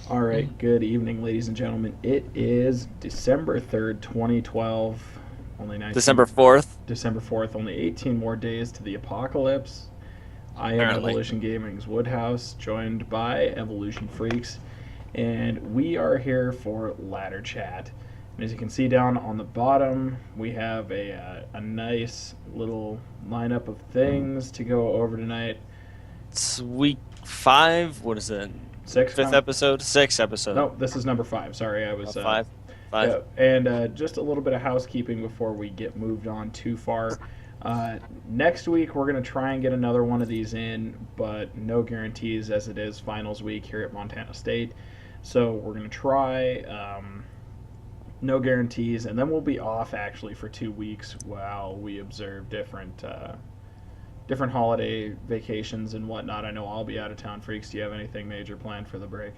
All right, good evening, ladies and gentlemen. It is December 3rd, 2012. Only 19. December 4th, December 4th, only 18 more days to the apocalypse. I am apparently. Evolution Gaming's Woodhaus, joined by Evolution Freekz, and we are here for ladder chat. And as you can see down on the bottom, we have a nice little lineup of things to go over tonight. It's week 5. What is it? Six, Fifth episode? Sixth episode. No, this is number 5. Sorry, I was 5. 5. Yeah, and just a little bit of housekeeping before we get moved on too far. Next week, we're going to try and get another one of these in, but no guarantees as it is finals week here at Montana State. So we're going to try, no guarantees, and then we'll be off actually for 2 weeks while we observe different holiday vacations and whatnot. I know I'll be out of town. Freaks, do you have anything major planned for the break?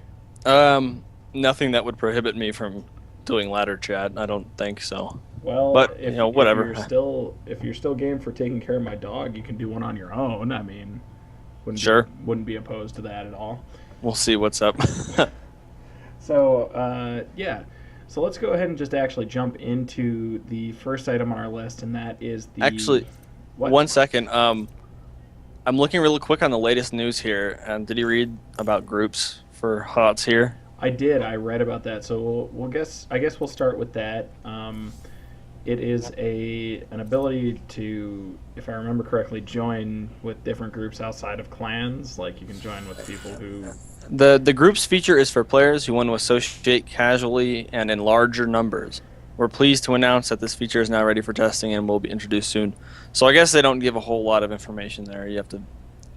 Nothing that would prohibit me from doing ladder chat. I don't think so. Well, But, whatever. If you're still game for taking care of my dog, you can do one on your own. I mean, Sure. wouldn't be opposed to that at all. We'll see what's up. So, yeah. So let's go ahead and just actually jump into the first item on our list, and that is the... Actually, What? 1 second. I'm looking really quick on the latest news here. Did you read about groups for HOTS here? I did. I read about that. So I guess we'll start with that. It is an ability to, if I remember correctly, join with different groups outside of clans. Like you can join with people who... The group's feature is for players who want to associate casually and in larger numbers. We're pleased to announce that this feature is now ready for testing and will be introduced soon. So I guess they don't give a whole lot of information there. You have to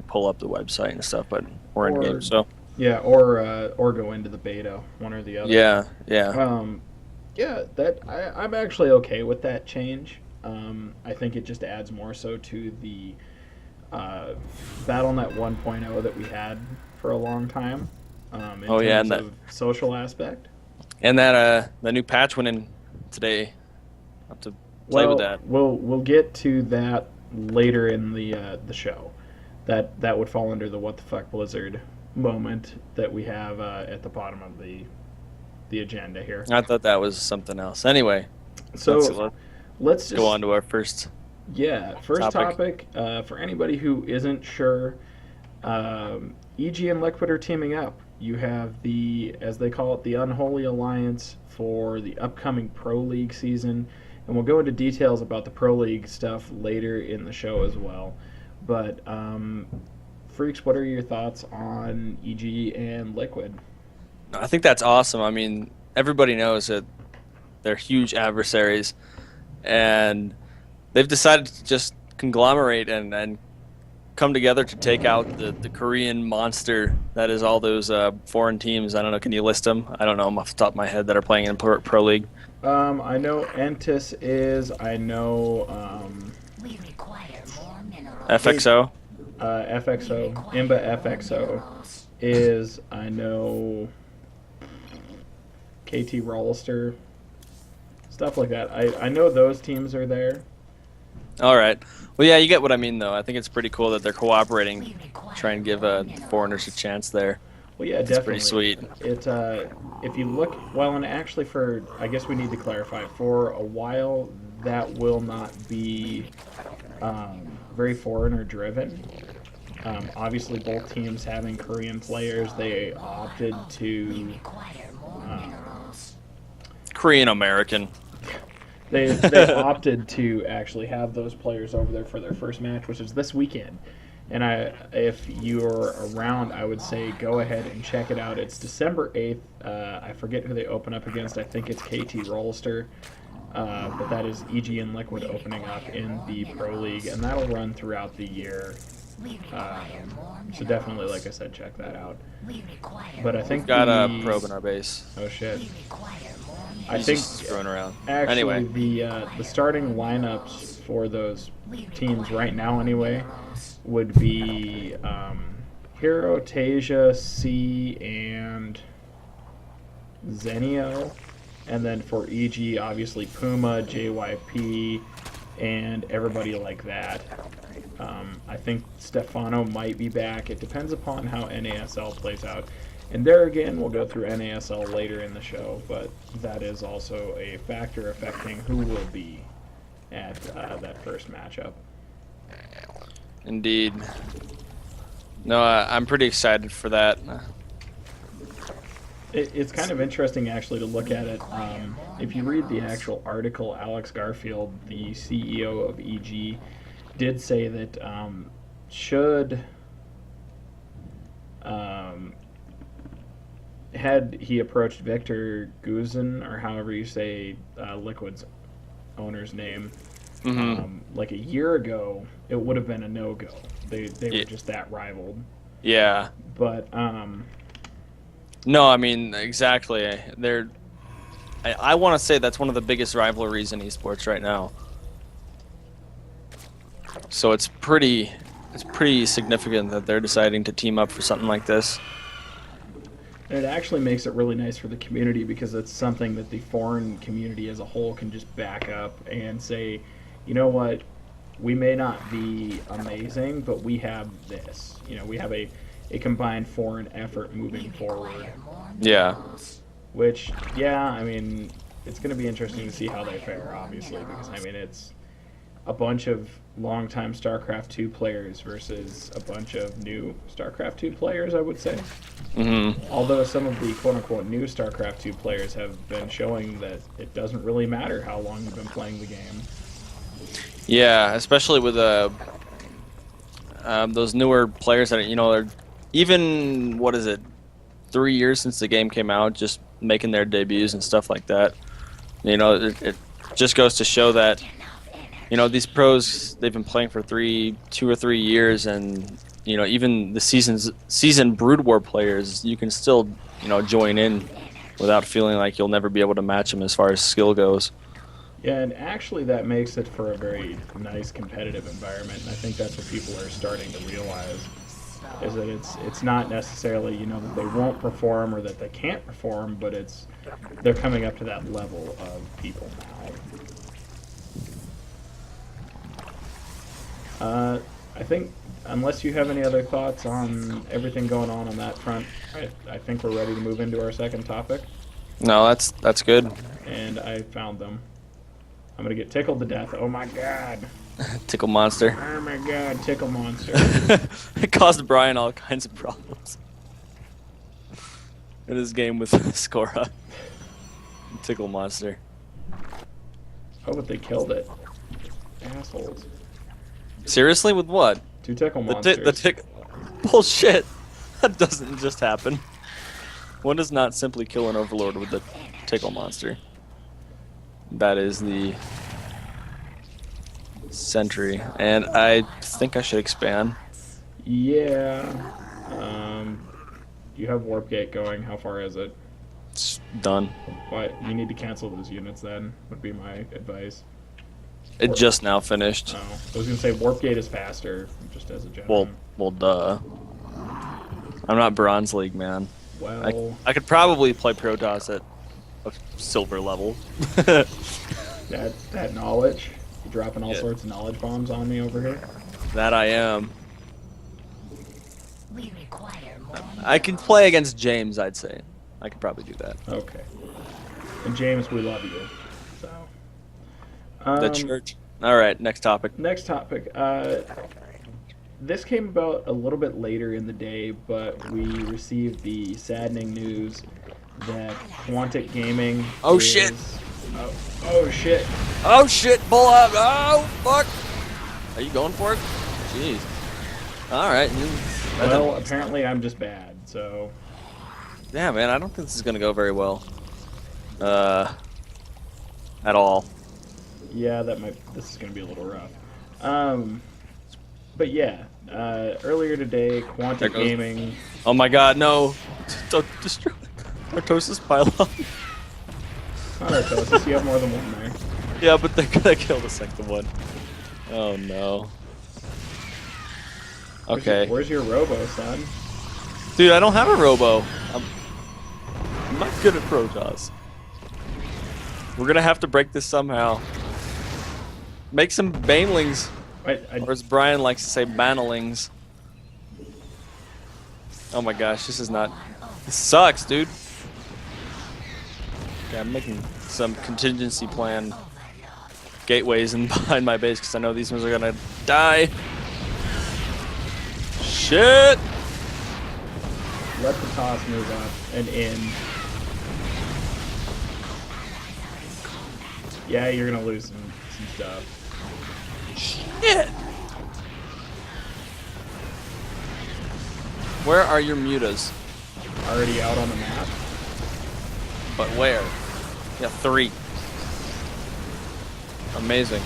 pull up the website and stuff, but we're in game, so... Yeah, or go into the beta, one or the other. Yeah. Yeah, I'm actually okay with that change. I think it just adds more so to the BattleNet 1.0 that we had for a long time. In terms of social aspect. And that the new patch went in today. I'll have to play with that. We'll get to that later in the show. That would fall under the what the fuck Blizzard moment that we have at the bottom of the agenda here. I thought that was something else. Anyway, so let's just go on to our first. Yeah, first topic. For anybody who isn't sure, EG and Liquid are teaming up. You have as they call it, the Unholy Alliance for the upcoming Pro League season, and we'll go into details about the Pro League stuff later in the show as well. But Freaks, what are your thoughts on EG and Liquid? I think that's awesome. I mean, everybody knows that they're huge adversaries, and they've decided to just conglomerate and come together to take out the Korean monster that is all those foreign teams. I don't know. Can you list them? I don't know them off the top of my head that are playing in Pro League. I know Entis is. I know We require more minerals. FXO. FXO, IMBA FXO is, I know, KT Rollister, stuff like that. I know those teams are there. All right. Well, yeah, you get what I mean, though. I think it's pretty cool that they're cooperating, try and give foreigners a chance there. Well, yeah, It's definitely. pretty sweet. It if you look, well, and actually I guess we need to clarify, for a while that will not be very foreigner driven. Obviously, both teams having Korean players, they opted to Korean American. they opted to actually have those players over there for their first match, which is this weekend. And if you're around, I would say go ahead and check it out. It's December 8th. I forget who they open up against. I think it's KT Rollister. But that is EG and Liquid opening up in the Pro League, and that'll run throughout the year. So definitely, like I said, check that out. But I think Got a probe in our base. Oh shit! I He's think just throwing around. actually Anyway. the starting lineups for those teams right now, anyway, would be Hero, Tasia, C, and Zenio. And then for EG, obviously Puma, JYP, and everybody like that. I think Stefano might be back. It depends upon how NASL plays out. And there again, we'll go through NASL later in the show, but that is also a factor affecting who will be at that first matchup. Indeed. No, I'm pretty excited for that. It's kind of interesting, actually, to look at it. If you read the actual article, Alex Garfield, the CEO of EG, did say that should... had he approached Victor Guzin, or however you say Liquid's owner's name, like a year ago, it would have been a no-go. They were just that rivaled. Yeah. But no, I mean exactly. I want to say that's one of the biggest rivalries in esports right now. So it's pretty significant that they're deciding to team up for something like this. it actually makes it really nice for the community because it's something that the foreign community as a whole can just back up and say, you know what, we may not be amazing, but we have this. You know, we have a combined foreign effort moving forward. Yeah. Which, yeah, I mean, it's going to be interesting to see how they fare, obviously, because, I mean, it's a bunch of longtime StarCraft 2 players versus a bunch of new StarCraft 2 players, I would say. Mm-hmm. Although some of the quote-unquote new StarCraft 2 players have been showing that it doesn't really matter how long you've been playing the game. Yeah, especially with those newer players that, you know, are even, what is it, 3 years since the game came out, just making their debuts and stuff like that. You know, it just goes to show that, you know, these pros, they've been playing for 2 or 3 years, and, you know, even the seasoned Brood War players, you can still, you know, join in without feeling like you'll never be able to match them as far as skill goes. Yeah, and actually that makes it for a very nice competitive environment, and I think that's what people are starting to realize, is that it's not necessarily, you know, that they won't perform or that they can't perform, but they're coming up to that level of people now. I think, unless you have any other thoughts on everything going on that front, I think we're ready to move into our second topic. No, that's good. And I found them. I'm gonna get tickled to death. Oh my god. Tickle monster. Oh my god, tickle monster. It caused Brian all kinds of problems in his game with Scora. Tickle monster. Oh, but they killed it. Assholes. Seriously, with what? 2 tickle monsters. Bullshit. That doesn't just happen. One does not simply kill an overlord with the tickle monster. That is the sentry, and I think I should expand. Yeah. You have warp gate going. How far is it? It's done. What? You need to cancel those units then, would be my advice. It just now finished. Oh, I was gonna say warp gate is faster, just as a general. Well, duh. I'm not Bronze League, man. Well, I could probably play Protoss at a silver level. that knowledge. You dropping all sorts of knowledge bombs on me over here. That I am. We require more. I can play against James, I'd say. I could probably do that. Okay. And James, we love you. So. The church. All right, next topic. Next topic. This came about a little bit later in the day, but we received the saddening news that Quantic Gaming. Oh shit! Oh shit! Oh shit! Pull up! Oh fuck! Are you going for it? Jeez. All right. Well, apparently I'm just bad. So. Yeah, man. I don't think this is gonna go very well. At all. Yeah, this is gonna be a little rough. But yeah, earlier today, Quantic Gaming. Oh my God, no! Don't destroy Artosis pylon. Not Artosis, you have more than one there. Yeah, but they're gonna kill the second one. Oh no. Okay. Where's your robo, son? Dude, I don't have a robo. I'm not good at Protoss. We're gonna have to break this somehow. Make some banelings. Or as Brian likes to say, banelings. Oh my gosh, this is not This sucks, dude. Yeah, I'm making some contingency plan gateways in behind my base because I know these ones are gonna die. Shit! Let the toss move up and in. Yeah, you're gonna lose some stuff. Shit! Where are your mutas? Already out on the map. But where? Yeah, 3. Amazing.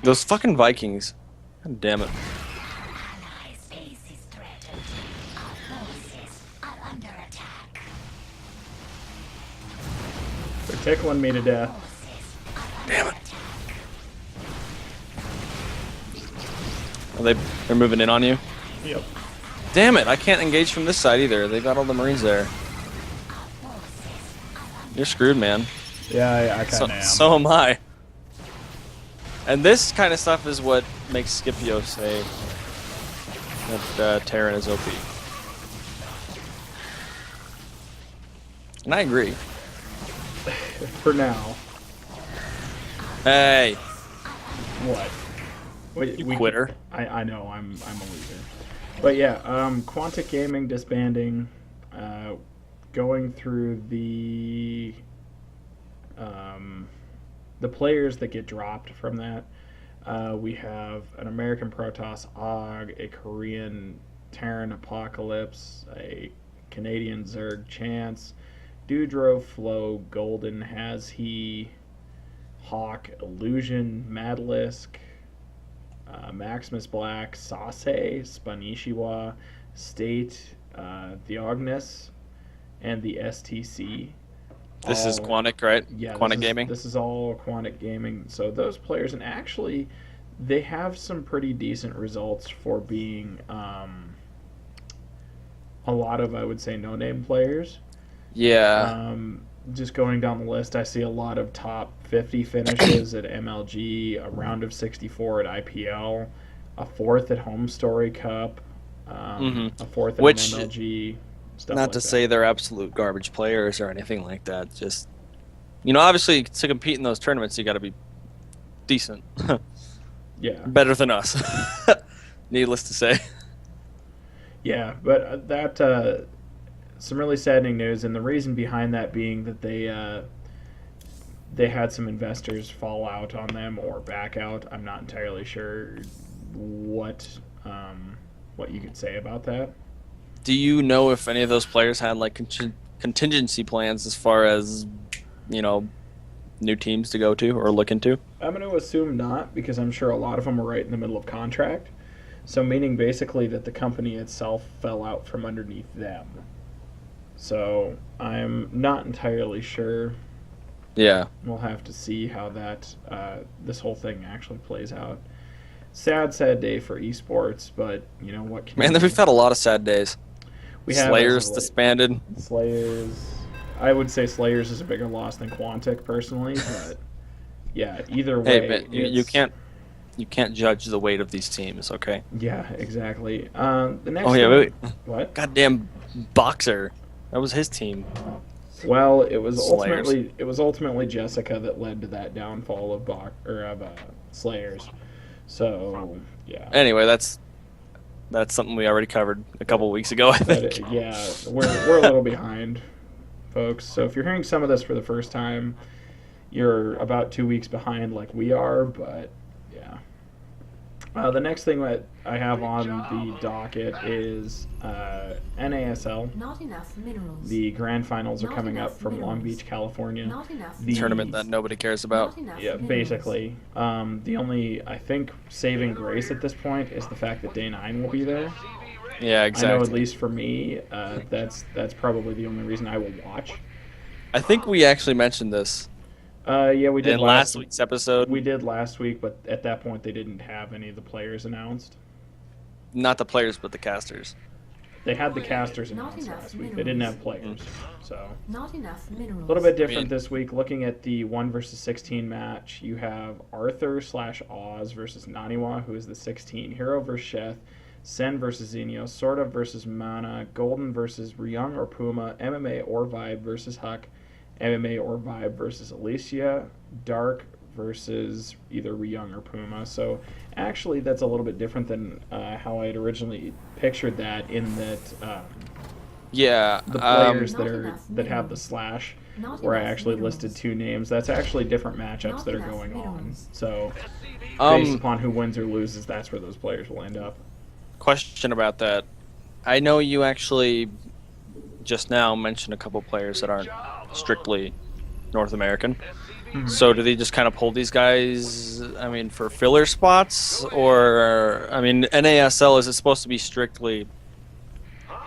Those fucking Vikings. God damn it. Allies' base is threatened. Our forces are under attack. They're tickling me to death. Damn it. Are they're moving in on you? Yep. Damn it, I can't engage from this side either. They've got all the Marines there. You're screwed, man. Yeah, I kind of am. So am I. And this kind of stuff is what makes Scipio say that Terran is OP. And I agree. For now. Hey, What? Wait, you quitter. I know, I'm a loser. But yeah, Quantic Gaming disbanding, going through the players that get dropped from that. We have an American Protoss Og, a Korean Terran Apocalypse, a Canadian Zerg Chance, Dudro, Flo, Golden, Has He, Hawk, Illusion, Madlisk, Maximus Black, Sase, Spanishiwa, State, the Ognis, and the STC. This is Quantic, right? Yeah, Quantic Gaming? This is all Quantic Gaming. So those players, and actually, they have some pretty decent results for being a lot of, I would say, no-name players. Yeah. Just going down the list, I see a lot of top 50 finishes at MLG, a round of 64 at IPL, a 4th at Home Story Cup, a 4th at MLG. Stuff Not like to that. say they're absolute garbage players or anything like that. Just, obviously to compete in those tournaments, you got to be decent. Yeah. Better than us. Needless to say. Yeah, but that some really saddening news, and the reason behind that being that they had some investors fall out on them or back out. I'm not entirely sure what you could say about that. Do you know if any of those players had like contingency plans as far as, new teams to go to or look into? I'm going to assume not, because I'm sure a lot of them are right in the middle of contract. So meaning basically that the company itself fell out from underneath them. So I'm not entirely sure. Yeah. We'll have to see how that this whole thing actually plays out. Sad day for esports, but what can Man, we've had a lot of sad days. we have Slayers disbanded. Slayers. I would say Slayers is a bigger loss than Quantic personally, but yeah, either way. Hey, but you can't judge the weight of these teams, okay? Yeah, exactly. The next. Oh yeah, wait. What? Goddamn Boxer. That was his team. Well, it was Slayers. ultimately Jessica that led to that downfall of Slayers. So yeah. Anyway, that's something we already covered a couple weeks ago, I think. But, yeah, we're a little behind, folks. So if you're hearing some of this for the first time, you're about 2 weeks behind, like we are. But yeah. The next thing that I have on the docket is NASL. Not enough minerals. The grand finals are Not coming up enough from Long minerals. Beach, California. Not enough The Tournament that nobody cares about. Not enough Yeah, minerals. basically. The only, I think, saving grace at this point is the fact that Day 9 will be there. Yeah, I know, exactly. at least for me, that's probably the only reason I will watch. I think we actually mentioned this Yeah, we did in last week's episode. We did last week, but at that point they didn't have any of the players announced. Not the players, but the casters. they had the casters Not announced enough last week. They didn't have minerals. players, so Not enough a minerals. little bit different mean- this week. Looking at the 1 versus 16 match, you have Arthur/Oz versus Naniwa, who is the 16. Hero versus Sheth. Sen versus Xenios. Sorta versus Mana. Golden versus Ryung or Puma. MMA or Vibe versus Huck. MMA or Vibe versus Alicia. Dark versus either Ryung or Puma. So actually, that's a little bit different than how I had originally pictured that. In that Yeah. the players Not that are enough that have the minerals. slash, Not where I enough actually minerals. listed 2 names. That's actually different matchups Not that are enough going on. minerals. So based Um, upon who wins or loses, that's where those players will end up. question about that. I know you actually just now mentioned a couple players that aren't strictly North American. So do they just kind of pull these guys, I mean, for filler spots? Or, I mean, NASL, is it supposed to be strictly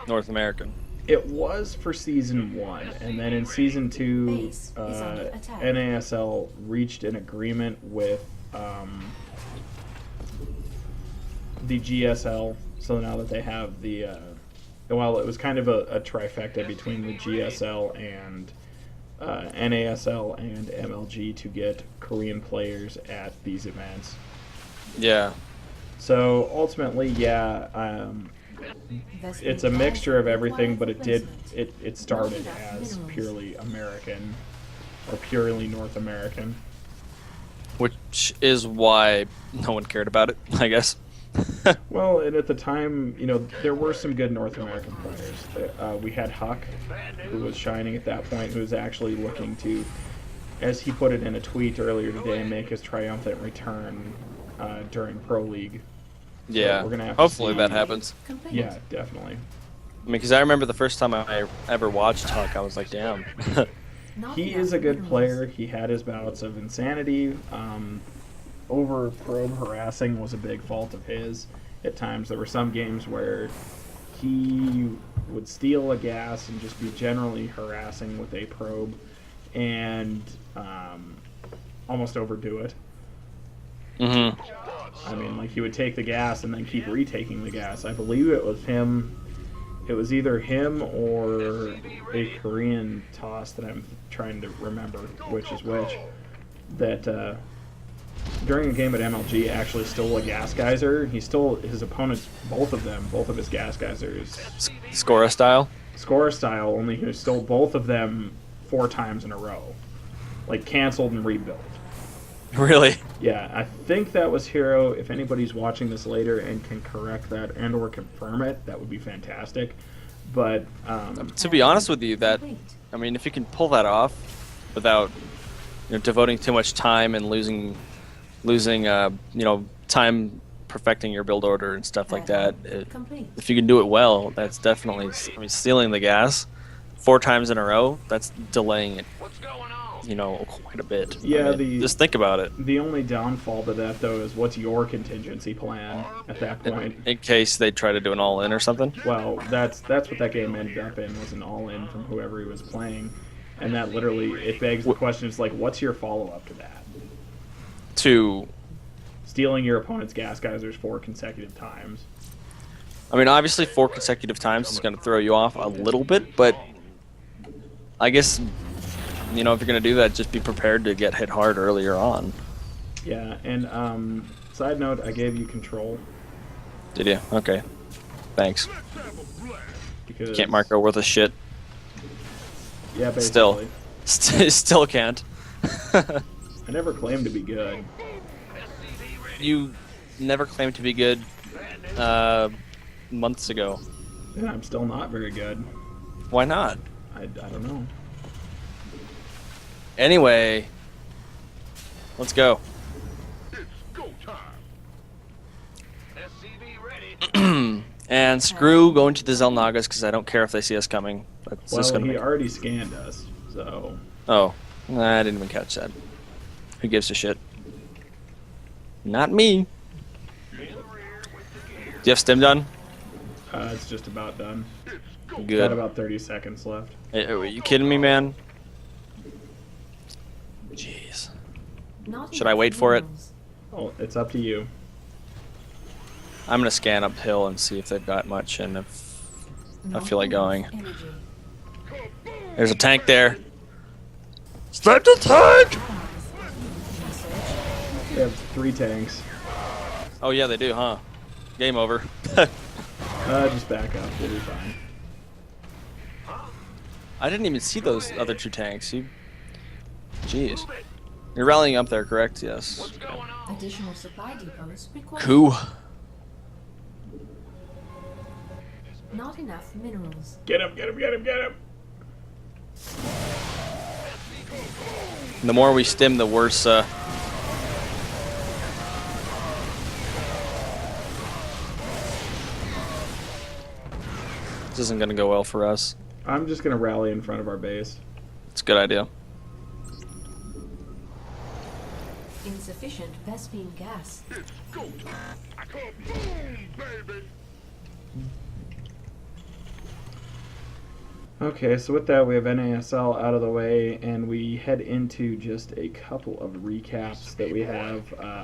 North American? It was for season 1, and then in season 2, Base is under attack. NASL reached an agreement with the GSL. So now that they have the, well, it was kind of a trifecta between the GSL and NASL and MLG to get Korean players at these events. Yeah. So ultimately, yeah, it's a mixture of everything, but it started as purely American or purely North American. Which is why no one cared about it, I guess. Well, and at the time, you know, there were some good North American players. We had Huck, who was shining at that point, who was actually looking to, as he put it in a tweet earlier today, make his triumphant return during Pro League. So Yeah. we're gonna have to Hopefully see. that happens. Complete. Yeah, definitely. I mean, because I remember the first time I ever watched Huck, I was like, damn. Not He enough is a good minerals. player. He had his bouts of insanity. Over probe harassing was a big fault of his. At times, there were some games where he would steal a gas and just be generally harassing with a probe and almost overdo it. Mm-hmm. I mean, like, he would take the gas and then keep retaking the gas. I believe it was him. It was either him or a Korean toss that I'm trying to remember which is which. That during a game at MLG actually stole a gas geyser. He stole his opponents, both of his gas geysers. Scora style? Score style, only he stole both of them 4 times in a row. Like, canceled and rebuilt. Really? Yeah, I think that was Hero. If anybody's watching this later and can correct that and or confirm it, that would be fantastic. But To be honest with you, that, Complete. I mean, if you can pull that off without, you know, devoting too much time and losing time perfecting your build order and stuff like that, Complete. if you can do it well, that's definitely, I mean, stealing the gas 4 times in a row, that's delaying it, you know, quite a bit. Yeah, I mean, just think about it. the only downfall to that, though, is what's your contingency plan at that point? In case they try to do an all-in or something. Well, that's what that game ended up in, was an all-in from whoever he was playing. And that literally, it begs the question, it's like, what's your follow-up to that? To, Stealing your opponent's gas geysers 4 consecutive times. I mean, obviously 4 consecutive times is going to throw you off a little bit, but I guess, you know, if you're going to do that, just be prepared to get hit hard earlier on. Yeah, and side note, I gave you control. Did you? Okay. Thanks. Because Can't mark her worth a shit. Yeah, basically. Still. Still can't. I never claimed to be good. You never claimed to be good months ago. And I'm still not very good. Why not? I don't know. Anyway, let's go. And screw going to the Zelnagas because I don't care if they see us coming. That's just Well, gonna he make... already scanned us, so... Oh, I didn't even catch that. Who gives a shit? Not me. Do you have stim done? It's just about done. Got Good. about 30 seconds left. Hey, are you kidding me, man? Jeez. Not Should I enough wait for it? minerals. Oh, it's up to you. I'm gonna scan uphill and see if they've got much, and if I feel like going. Energy. There's a tank there. Start the tank! They have 3 tanks. Oh yeah, they do, huh? Game over. Just back up. We'll be fine. I didn't even see those other 2 tanks. Jeez. You're rallying up there, correct? Yes. Additional supply depots required. Coup. Not enough minerals. Get him, get him, get him, get him! The more we stim, the worse. This isn't gonna go well for us. I'm just gonna rally in front of our base. It's a good idea. Insufficient Vespine gas. Okay, so with that, we have NASL out of the way, and we head into just a couple of recaps that we have.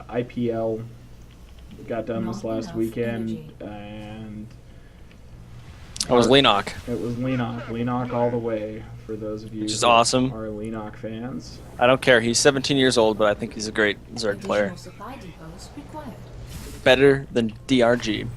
IPL got done this Not last enough weekend, energy. and That was Lenok. it was Lenok all the way, for those of you Which is who awesome. are Lenok fans. I don't care. He's 17 years old, but I think he's a great Zerg player. Additional supply depots required. Better than DRG.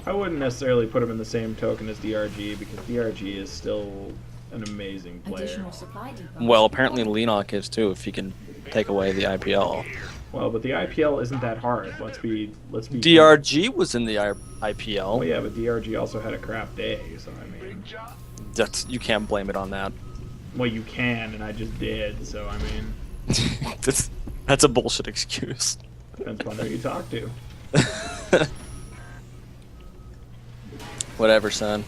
I wouldn't necessarily put him in the same token as DRG, because DRG is still an amazing player. Additional supply depots. Well, apparently required. Lenok is too, if he can take away the IPL. Well, but the IPL isn't that hard. Let's be. DRG was in the IPL. Oh yeah, but DRG also had a crap day, so I mean. You can't blame it on that. Well, you can, and I just did, so I mean. That's a bullshit excuse. Depends upon who you talk to. Whatever, son.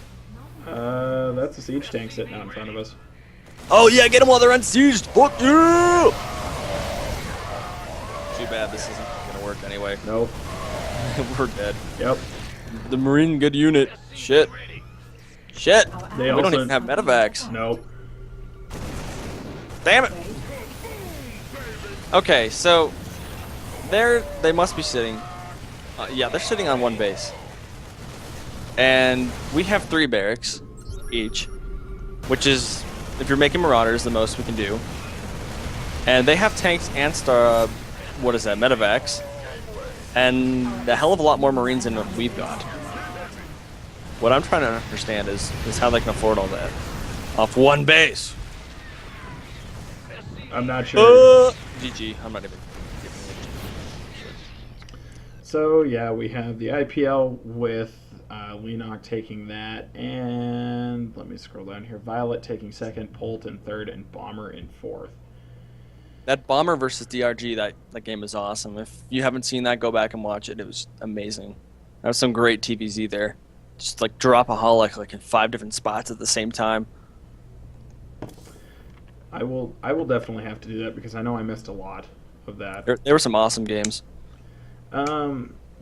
That's a siege tank sitting out in front of us. Oh yeah, get them while they're unsieged. Fuck you! Too bad this isn't gonna work anyway. Nope. We're dead. Yep. The Marine good unit. Shit. Shit. They We don't also even have medevacs. Nope. Damn it. Okay, so they must be sitting. Yeah, they're sitting on 1 base. And we have 3 barracks each, which is, if you're making Marauders, the most we can do. And they have tanks and medevacs, and a hell of a lot more Marines than what we've got. What I'm trying to understand is how they can afford all that off 1 base. I'm not sure. GG. I'm not even giving it. So yeah, we have the IPL with Lenok taking that, and let me scroll down here. Violet taking 2nd, Polt in 3rd, and Bomber in 4th. That Bomber versus DRG, that game is awesome. If you haven't seen that, go back and watch it. It was amazing. That was some great TVZ there. Just like drop a holoc like in 5 different spots at the same time. I will definitely have to do that because I know I missed a lot of that. There were some awesome games.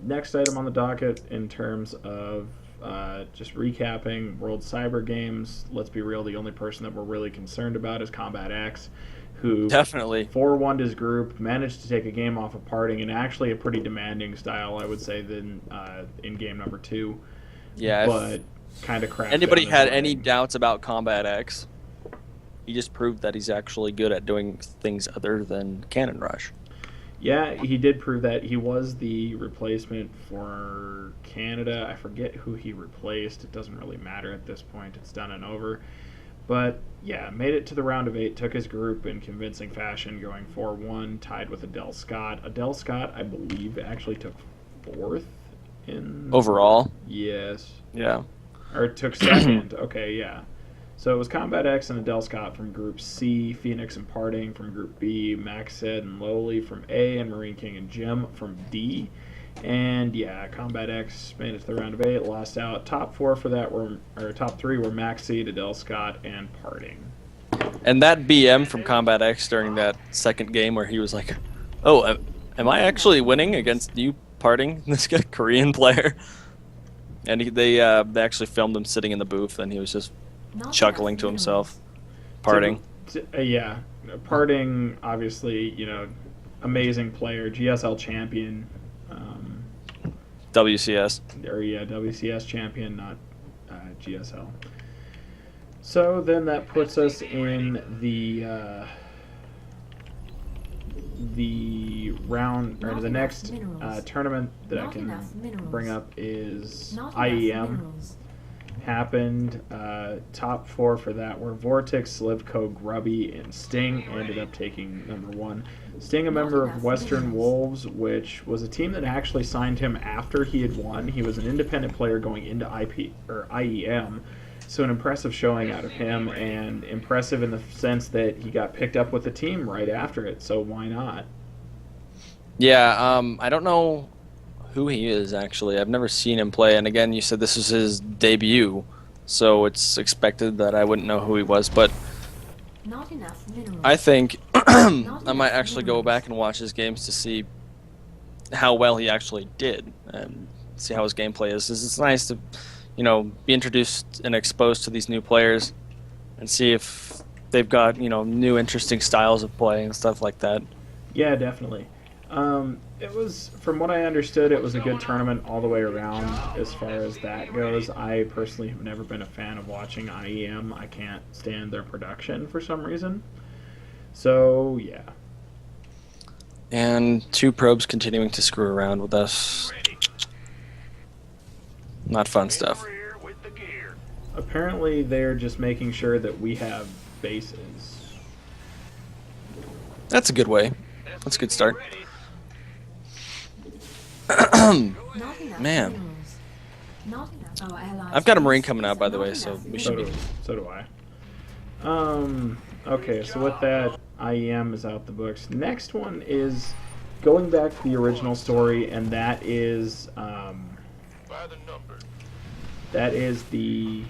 Next item on the docket in terms of just recapping World Cyber Games. Let's be real, the only person that we're really concerned about is Combat X, who Definitely 4-1'd his group, managed to take a game off of parting, and actually a pretty demanding style, I would say, than in game number 2. Yeah. But kind of crap. Anybody had any doubts about Combat X, he just proved that he's actually good at doing things other than Cannon Rush. Yeah, he did prove that. He was the replacement for Canada. I forget who he replaced. It doesn't really matter at this point. It's done and over. But, yeah, made it to the round of 8, took his group in convincing fashion, going 4-1, tied with Adele Scott. Adele Scott, I believe, actually took 4th in... Overall? Yes. Yeah. Or took 2nd. Okay, yeah. So it was Combat X and Adele Scott from Group C, Phoenix and Parting from Group B, Maxed and Lowly from A, and Marine King and Jim from D. And yeah, Combat X made it to the round of 8, lost out. Top 4 for that were, or top 3 were Maxed, Adele Scott, and Parting. And that BM from Combat X during that 2nd game where he was like, "Oh, am I actually winning against you, Parting, this guy, Korean player?" And they actually filmed him sitting in the booth, and he was just Not chuckling enough to minerals. himself. Parting. Yeah, Parting, obviously, you know, amazing player, GSL champion. WCS. Or yeah, WCS champion, not GSL. So then that puts us in the round, or Not the enough next minerals. tournament that I Not can enough minerals. bring up is Not enough IEM. minerals. Happened. Top 4 for that were Vortex, Slivko, Grubby, and Sting. Ended up taking number 1. Sting, a Not member of enough Western minerals. Wolves, which was a team that actually signed him after he had won. He was an independent player going into IEM. So an impressive showing out of him, and impressive in the sense that he got picked up with the team right after it. So why not? Yeah, I don't know who he is, actually. I've never seen him play, and again, you said this was his debut, so it's expected that I wouldn't know who he was, but Not enough minerals. I think Not I might enough actually go minerals. back and watch his games to see how well he actually did and see how his gameplay is. It's nice to, be introduced and exposed to these new players and see if they've got, new interesting styles of play and stuff like that. Yeah, definitely. It was, from what I understood, it was a good tournament all the way around as far as that goes. I personally have never been a fan of watching IEM. I can't stand their production for some reason. So, yeah. And 2 probes continuing to screw around with us. Not fun stuff. Apparently, they're just making sure that we have bases. That's a good way. That's a good start. Not enough Man. minerals. Not enough. Our allies' I've got a Marine base coming is out, by the not way, so enough we should be... So do I. Okay, so with that, IEM is out the books. Next one is going back to the original story, and that is the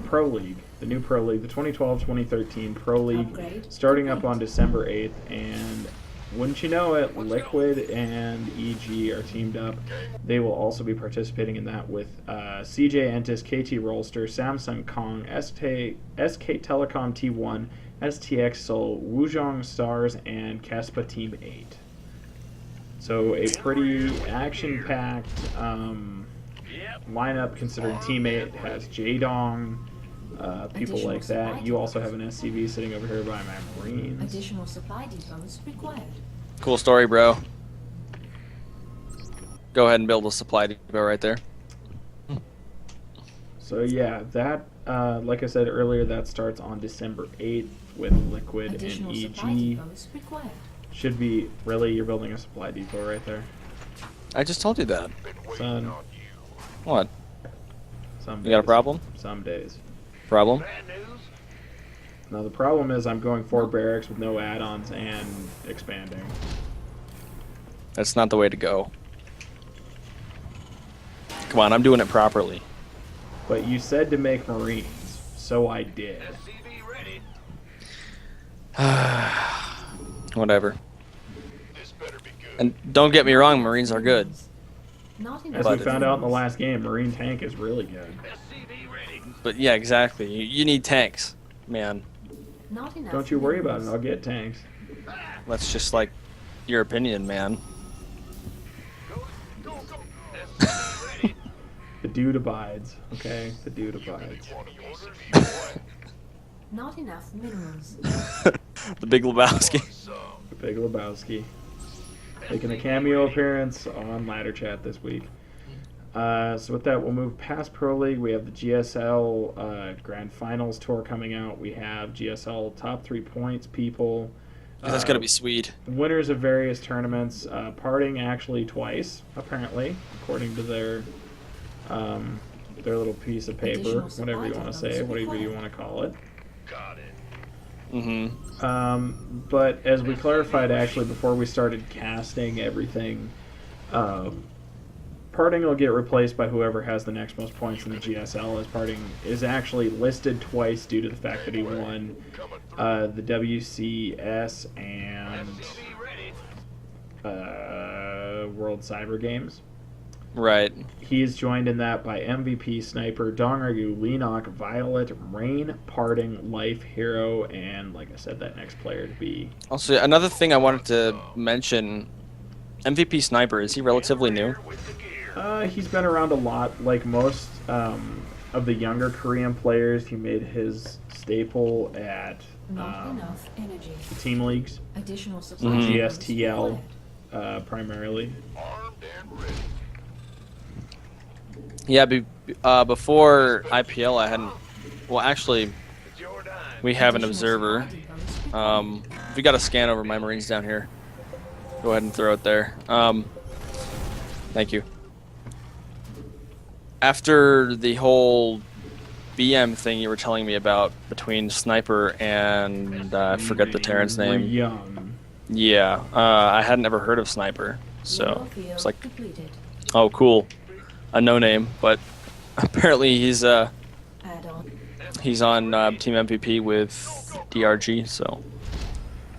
Pro League, the new Pro League, the 2012-2013 Pro League, Upgrade starting up complete. on December 8th, and wouldn't you know it, Liquid and EG are teamed up. They will also be participating in that with CJ Entis, KT Rollster, Samsung Kong, SK Telecom T1, STX Seoul, Wuzhong Stars, and Kespa Team 8. So a pretty action-packed lineup, considering Team 8 has Jaedong, people like that. You also have an SCV sitting over here by my Marines. Additional supply depots required. Cool story, bro. Go ahead and build a supply depot right there. So yeah, that, like I said earlier, that starts on December 8th with Liquid and Additional supply EG. depots required. Should be, really, you're building a supply depot right there. I just told you that. Son, What? some You got a days. problem? Some days. Problem? Now the problem is I'm going 4 barracks with no add-ons and expanding. That's not the way to go. Come on, I'm doing it properly. But you said to make Marines, so I did. Whatever. And don't get me wrong, Marines are good. Not As enough we But- found out in the last game, Marine tank is really good. But yeah, exactly. You need tanks, man. Not enough Don't you worry about it, minerals. I'll get tanks. That's just like your opinion, man. The dude abides, okay? The dude abides. Not enough minerals. The Big Lebowski. The Big Lebowski. Making a cameo appearance on Ladder Chat this week. So with that, we'll move past Pro League. We have the GSL Grand Finals Tour coming out. We have GSL Top 3 Points people. That's gonna be sweet. Winners of various tournaments. Parting actually twice, apparently, according to their little piece of paper, Additional whatever you supply want to say, depots whatever you required. want to call it. Mm-hmm. But as we clarified actually before we started casting everything, Parting will get replaced by whoever has the next most points in the GSL, as Parting is actually listed twice due to the fact that he won the WCS and World Cyber Games. Right. He is joined in that by MVP, Sniper, Dongragu, Leenock, Violet, Rain, Parting, Life, Hero, and, like I said, that next player to be... Also, another thing I wanted to mention, MVP Sniper, is he relatively new? He's been around a lot. Like most of the younger Korean players, he made his staple at Not enough energy. team leagues, Additional supply Mhm. depots GSTL required. primarily. Yeah, before IPL, I hadn't. Well, actually, we have an Additional observer. supply depots required. If we got a scan over my Marines down here, go ahead and throw it there. Thank you. After the whole BM thing you were telling me about between Sniper and I forget the Terran's name. Young. Yeah, I hadn't ever heard of Sniper, so Yellow field it's like, completed. oh, cool, a no name, but apparently he's Add-on. he's on Team MVP with DRG, so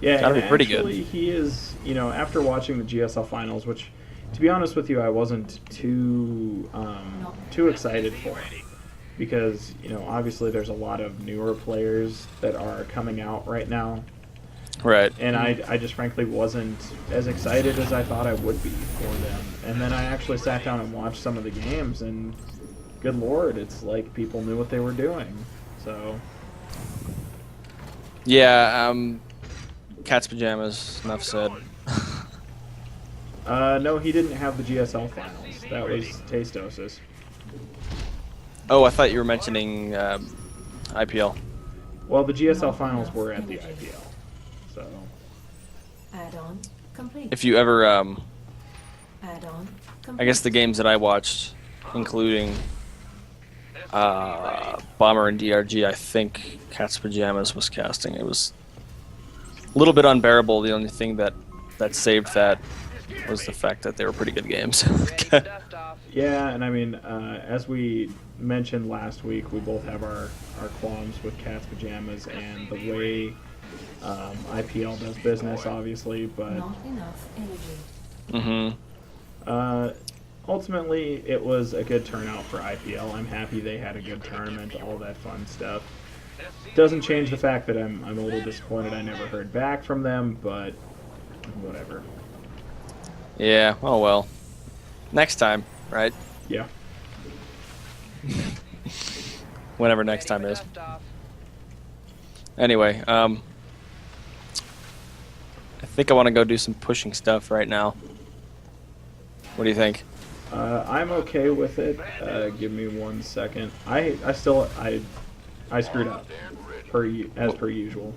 Yeah, Gotta and be pretty good. actually, he is. You know, after watching the GSL finals, which, to be honest with you, I wasn't too excited for, because you know, obviously, there's a lot of newer players that are coming out right now, right. and I just frankly wasn't as excited as I thought I would be for them. And then I actually sat down and watched some of the games, and good lord, it's like people knew what they were doing. So Yeah, cat's pajamas. Enough said. no, he didn't have the GSL finals. That was Tastosis. Oh, I thought you were mentioning IPL. Well, the GSL finals were at the IPL, so Add-on complete. If you ever, Add-on I guess the games that I watched, including Bomber and DRG, I think Cat's Pajamas was casting. It was a little bit unbearable. The only thing that saved that was the fact that they were pretty good games. yeah. And I mean, as we mentioned last week, we both have our qualms with Cat's Pajamas and the way IPL does business, obviously, but Not enough energy. Mm-hmm. ultimately, it was a good turnout for IPL. I'm happy they had a good tournament, all that fun stuff. Doesn't change the fact that I'm a little disappointed I never heard back from them, but whatever. Yeah. Oh well. Next time, right? Yeah. Whenever next time is. Anyway, I think I want to go do some pushing stuff right now. What do you think? I'm okay with it. Give me 1 second. I screwed up as per usual.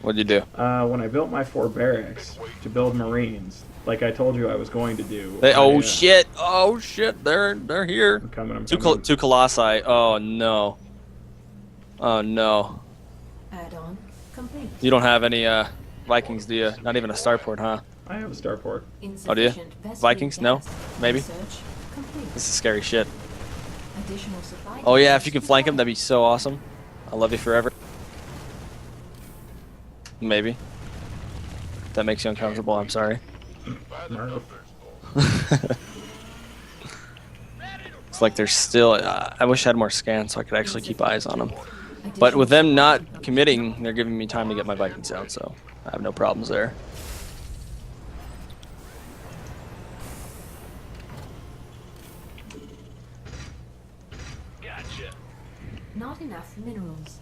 What'd you do? When I built my 4 barracks to build Marines, like I told you I was going to do. Oh shit! Oh shit! They're here. I'm coming. Two colossi. Oh no. Oh no. Add-on complete. You don't have any Vikings, do you? Not even a starport, huh? I have a starport. Oh, do you? Insufficient vessel Vikings? No? gas. Maybe? Research complete. This is scary shit. Additional supply Oh yeah, if you depots can flank him, that'd required. be so awesome. I love you forever. Maybe. That makes you uncomfortable. I'm sorry. Murph. It's like there's still. I wish I had more scans so I could actually keep eyes on them. But with them not committing, they're giving me time to get my Vikings out, so I have no problems there. Not enough minerals.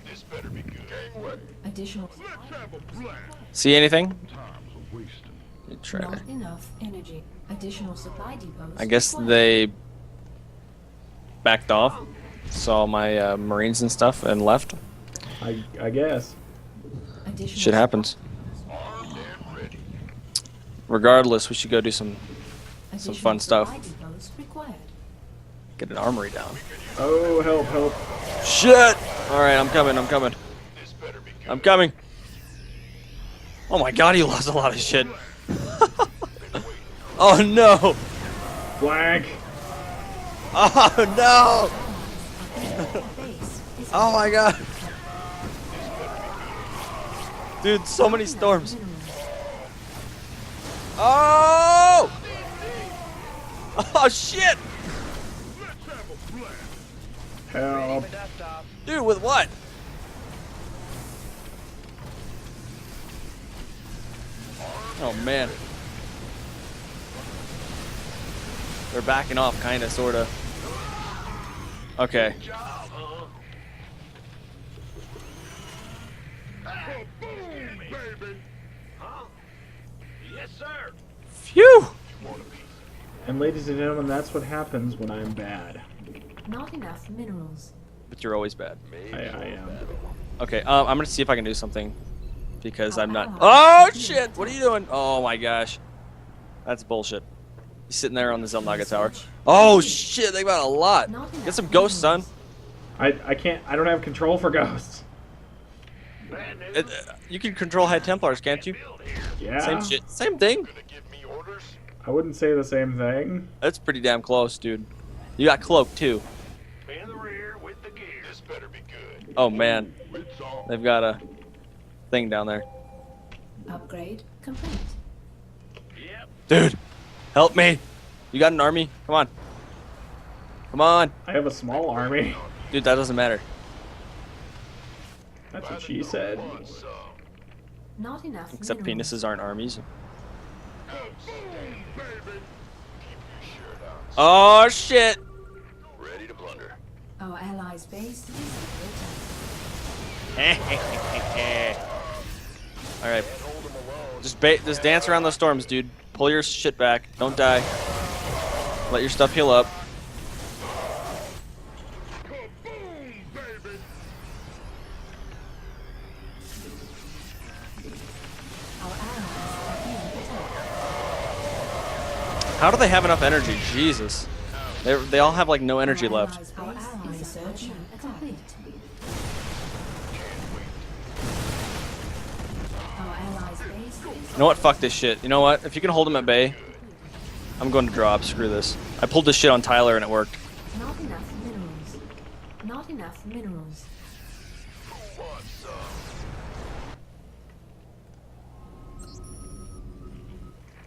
This better be good. Game ready. Additional Let's have a blast. See anything? Time's a wasting. You try not to- enough energy. Additional supply depots. I guess required. they backed off, saw my Marines and stuff, and left. I guess. Additional Shit happens. Armed and ready. Regardless, we should go do some Additional fun stuff. supply depots required. Get an armory down. Oh, help! Shit! Alright, I'm coming. This better be good. I'm coming. Oh my god, he lost a lot of shit. Oh no! Flag. Oh no! Base is Oh my god! Dude, so many storms. minerals. Oh! Oh shit! Let's have a blast. Help! Dude, with what? Oh man. They're backing off, kind of, sort of. Okay. Job, huh? Boom, baby. Huh? Yes, sir. Phew! And ladies and gentlemen, that's what happens when I'm bad. Not enough minerals. But you're always bad. I am. Okay, I'm gonna see if I can do something. Because I'm not. Oh, shit! What are you doing? Oh, my gosh. That's bullshit. He's sitting there on the Zelnaga tower. Oh, shit! They got a lot. Get some ghosts, son. I can't. I don't have control for ghosts. Bad news. You can control High Templars, can't you? Build here. Yeah. Same shit. Same thing. Gonna give me orders? I wouldn't say the same thing. That's pretty damn close, dude. You got cloak, too. In the rear with the gear. This better be good. Oh, man. It's on. They've got a thing down there. Upgrade complete. Yep. Dude, help me. You got an army? Come on. Come on. I have a small army. Dude, that doesn't matter. That's what she said. Want some. Not enough Except minerals. penises aren't armies. Boom, baby. Keep your shirt on. Oh, shit. Ready to plunder. Our allies' base is Alright. Hold them alone. Just dance around those storms, dude. Pull your shit back. Don't die. Let your stuff heal up. Boom, baby. our allies are being attacked. How do they have enough energy? Jesus. They all have like no energy left. Our allies' search complete. Our allies' base is You know what? Fuck this shit. You know what? If you can hold them at bay, I'm going to drop. Screw this. I pulled this shit on Tyler and it worked. not enough minerals. Not enough minerals. Who wants some?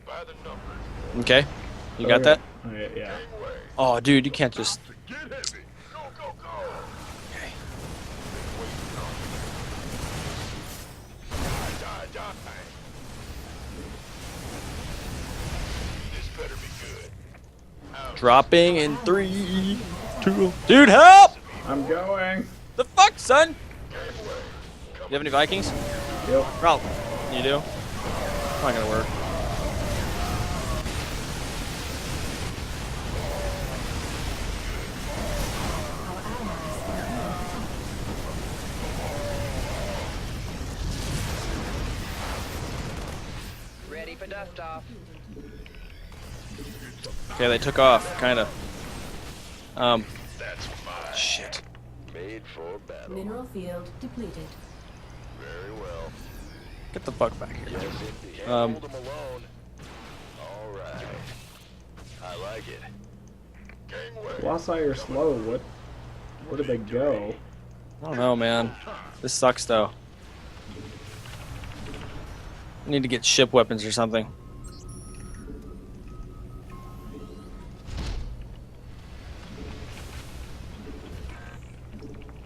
By the numbers. Okay? You got that? Okay, yeah. Gangway. Oh, dude, you can't just... Get heavy. Go, go, go. Okay. Die, die, die. This better be good. Out. Dropping in 3, 2... Dude, help! I'm going. The fuck, son? Gangway. You have any Vikings? Yep. Rob, you do? Not gonna work. Our allies are being attacked. Ready for dust off. Okay, they took off, kinda. That's mine. Shit. Made for battle. Mineral field depleted. Very well. Get the fuck back here. Yes, indeed. Can't Um, hold them alone. All right. I like it. Gangway. Colossi are slow. What? Where did they go? I don't know, man. This sucks, though. I need to get ship weapons or something.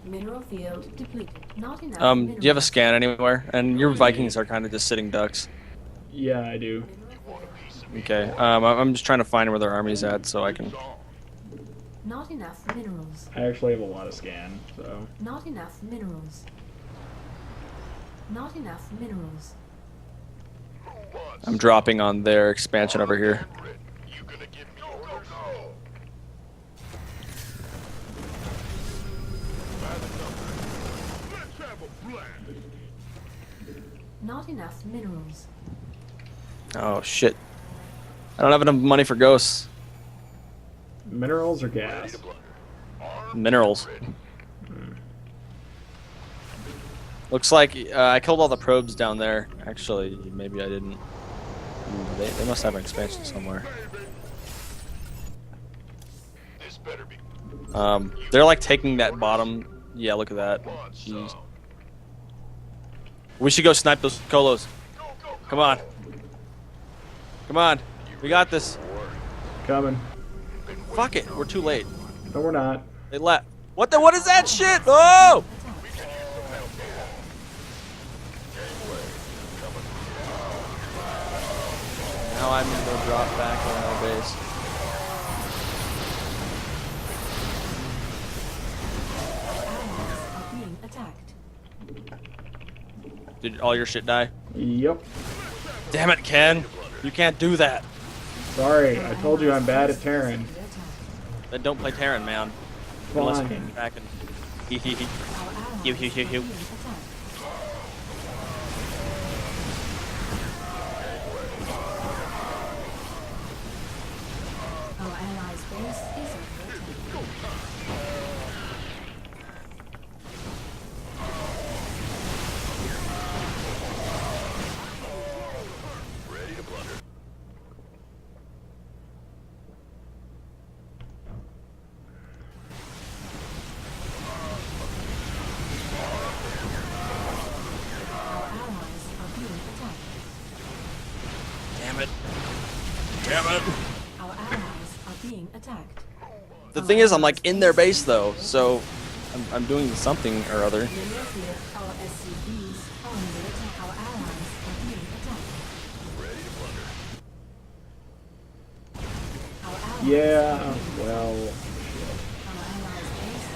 Mineral field depleted. Not enough Do you have a minerals. scan anywhere? And your Vikings are kind of just sitting ducks. Yeah, I do. Okay. I'm just trying to find where their army's at so I can... Not enough minerals. I actually have a lot of scan, so. Not enough minerals. Not enough minerals. Who wants I'm dropping on their expansion over here. Red? You gonna give me orders? Go. By the numbers. Let's have a blast. Not enough minerals. Oh, shit. I don't have enough money for ghosts. Minerals or Ready gas? to blunder. Armed Minerals. and ready. Looks like I killed all the probes down there. Actually, maybe I didn't. They must have an expansion somewhere. This better be They're like taking that bottom. Yeah, look at that. want Jeez. some. We should go snipe those colos. Go, go, go. Come on. Come on. We got this. Coming. Fuck it. We're too late. No, we're not. They left. What the? What is that shit? Oh! Now I'm gonna go drop back on our base. Did all your shit die? Yep. Damn it, Ken. You can't do that. Sorry, I told you I'm bad at Terran. Then don't play Terran, man. Fine. Unless you can get back and hee hee hee. Hew, hew, hew, hew. Our allies' base is under attack. Ready to plunder. Our allies are being attacked. Damn it. Damn it. Our allies are being attacked. The thing is, I'm like in their base though, so I'm doing something or other. Our SCVs are under attack. Our allies are being attacked. Ready to plunder. Our allies Yeah, well, Our allies' base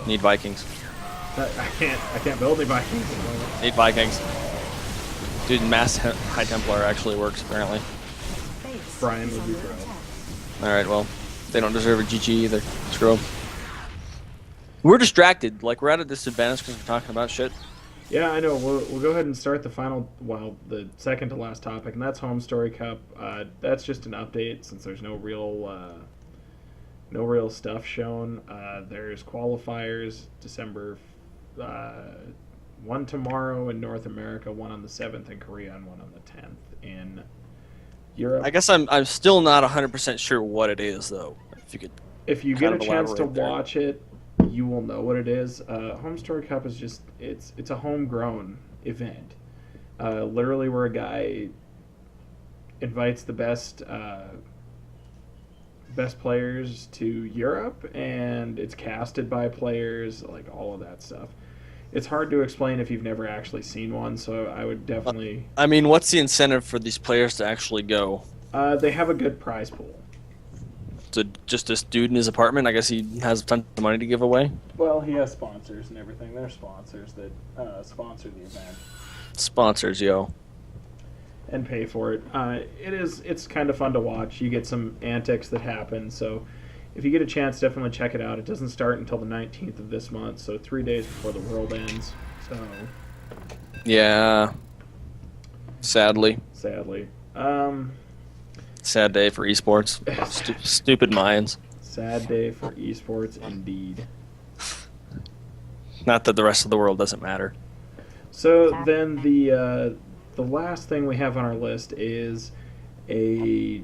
is Need Vikings. I can't build any Vikings at the moment. Need Vikings. Dude, Mass High Templar actually works apparently. base Brian is would be under proud. attack. Alright, well, they don't deserve a GG either. Screw 'em. We're distracted. Like, we're at a disadvantage because we're talking about shit. Yeah, I know. We'll go ahead and start the the second to last topic, and that's Home Story Cup. That's just an update since there's no real stuff shown. There's qualifiers December, one tomorrow in North America, one on the 7th in Korea, and one on the 10th in Europe. I guess I'm still not 100% sure what it is, though. If you could. If you kind get a of chance to elaborate there. watch it, you will know what it is. Home Story Cup is just it's a homegrown event. Literally, where a guy invites the best players to Europe, and it's casted by players, like all of that stuff. It's hard to explain if you've never actually seen one, so I would definitely. I mean, what's the incentive for these players to actually go? They have a good prize pool. So just this dude in his apartment? I guess he has tons of money to give away. Well, he has sponsors and everything. They're sponsors that sponsor the event Sponsors, yo. and pay for it. It's kind of fun to watch. You get some antics that happen. So if you get a chance, definitely check it out. It doesn't start until the 19th of this month, so 3 days before the world ends. So Yeah. Sadly. sadly, Sad day for esports. Stupid Mayans. sad day for esports indeed. Not that the rest of the world doesn't matter. So then the last thing we have on our list is a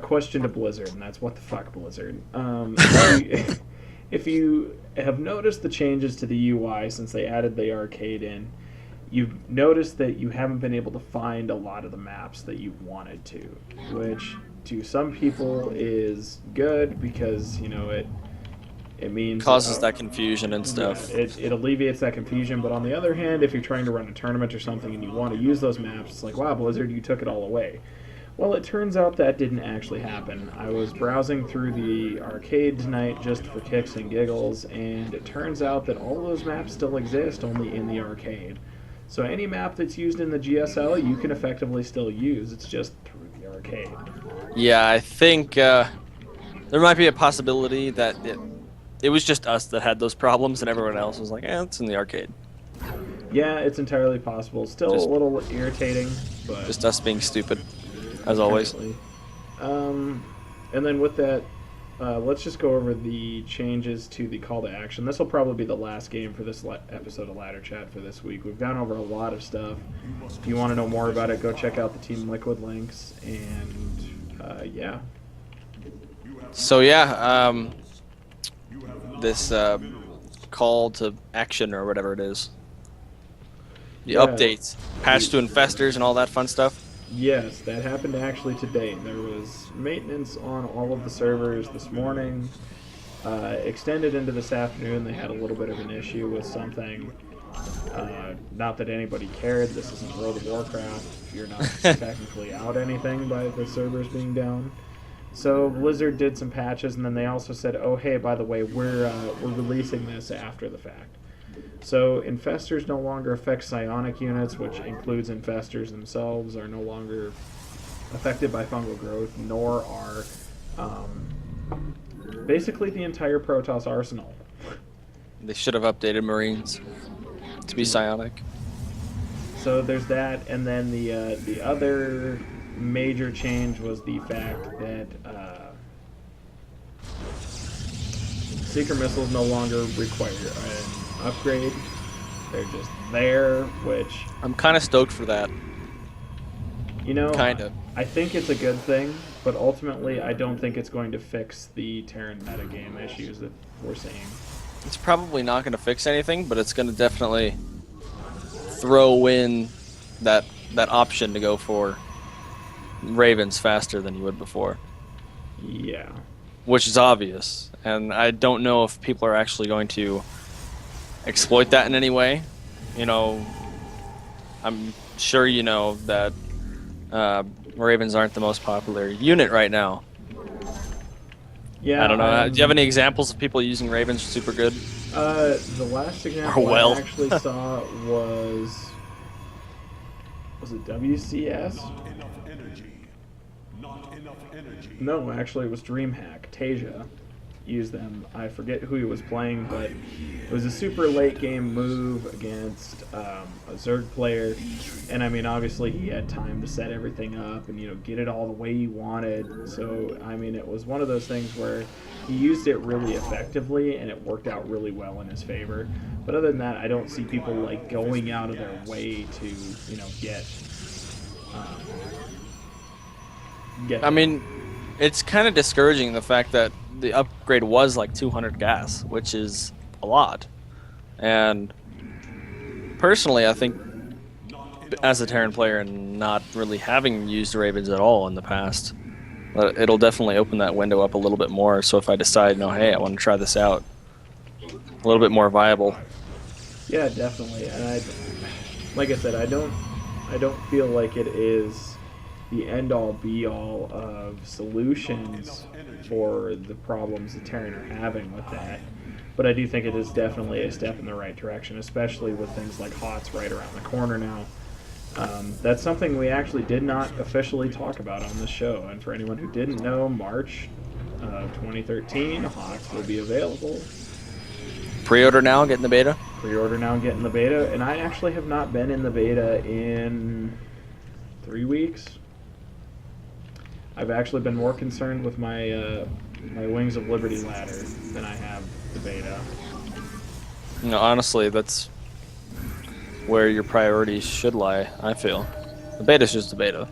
question to Blizzard, and that's what the fuck, Blizzard. If you have noticed the changes to the UI since they added the arcade in, you've noticed that you haven't been able to find a lot of the maps that you wanted to, which to some people is good because, you know, it means Causes that confusion and stuff. yeah, it alleviates that confusion. But on the other hand, if you're trying to run a tournament or something and you want to use those maps, it's like, wow, Blizzard, you took it all away. Well, it turns out that didn't actually happen. I was browsing through the arcade tonight just for kicks and giggles, and it turns out that all those maps still exist, only in the arcade. So any map that's used in the GSL, you can effectively still use. It's just through the arcade. Yeah, I think there might be a possibility that it was just us that had those problems and everyone else was like, it's in the arcade. Yeah, it's entirely possible. Still Just- a little irritating, but Just us being stupid, as always. definitely. And then with that, let's just go over the changes to the call to action. This will probably be the last game for this episode of Ladder Chat for this week. We've gone over a lot of stuff. If you want to know more about it, go check out the Team Liquid links. And yeah, So yeah, this call to action or whatever it is. The Yeah. updates, patch to infestors and all that fun stuff. yes, that happened actually today. There was maintenance on all of the servers this morning. Extended into this afternoon, they had a little bit of an issue with something. Not that anybody cared. This isn't World of Warcraft. You're not technically out anything by the servers being down. So Blizzard did some patches, and then they also said, "Oh, hey, by the way, we're releasing this after the fact." So infestors no longer affect psionic units, which includes infestors themselves, are no longer affected by fungal growth, nor are basically the entire Protoss arsenal. They should have updated Marines to be psionic. So there's that, and then the other major change was the fact that seeker missiles no longer require an upgrade. They're just there, which I'm kind of stoked for that. you know, Kinda. I think it's a good thing, but ultimately I don't think it's going to fix the Terran metagame issues that we're seeing. It's probably not going to fix anything, but it's going to definitely throw in that option to go for Ravens faster than you would before, Yeah. which is obvious. And I don't know if people are actually going to exploit that in any way. You know, I'm sure you know that Ravens aren't the most popular unit right now. Yeah. I don't know. Do you have any examples of people using Ravens super good? The last example well. I actually saw was it WCS? No, actually it was DreamHack. Tasia used them. I forget who he was playing, but it was a super late game move against a Zerg player, and I mean obviously he had time to set everything up and get it all the way he wanted. So I mean it was one of those things where he used it really effectively and it worked out really well in his favor. But other than that, I don't see people like going out of their way to get. I mean, it's kind of discouraging the fact that the upgrade was like 200 gas, which is a lot. And personally, I think as a Terran player and not really having used Ravens at all in the past, it'll definitely open that window up a little bit more. So if I decide, hey, I want to try this out, a little bit more viable. Yeah, definitely. And like I said, I don't feel like it is the end-all, be-all of solutions for the problems the Terran are having with that. But I do think it is definitely a step in the right direction, especially with things like HOTS right around the corner now. That's something we actually did not officially talk about on this show. And for anyone who didn't know, March of 2013, HOTS will be available. Pre-order now, get in the beta? Pre-order now and get in the beta. And I actually have not been in the beta in 3 weeks. I've actually been more concerned with my my Wings of Liberty ladder than I have the beta. Honestly, that's where your priorities should lie, I feel. The beta's just a beta.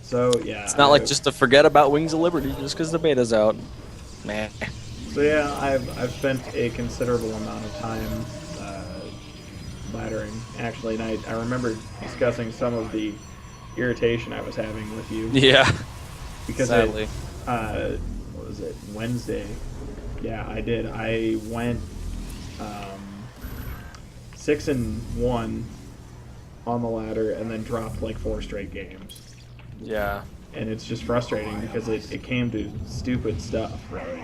So, yeah. It's not like just to forget about Wings of Liberty just because the beta's out. Nah. So, yeah, I've spent a considerable amount of time laddering, actually, and I remember discussing some of the irritation I was having with you. Yeah. Because sadly. What was it, Wednesday? Yeah, I did. I went 6-1 on the ladder and then dropped like 4 straight games. Yeah. And it's just frustrating because it came to stupid stuff, really.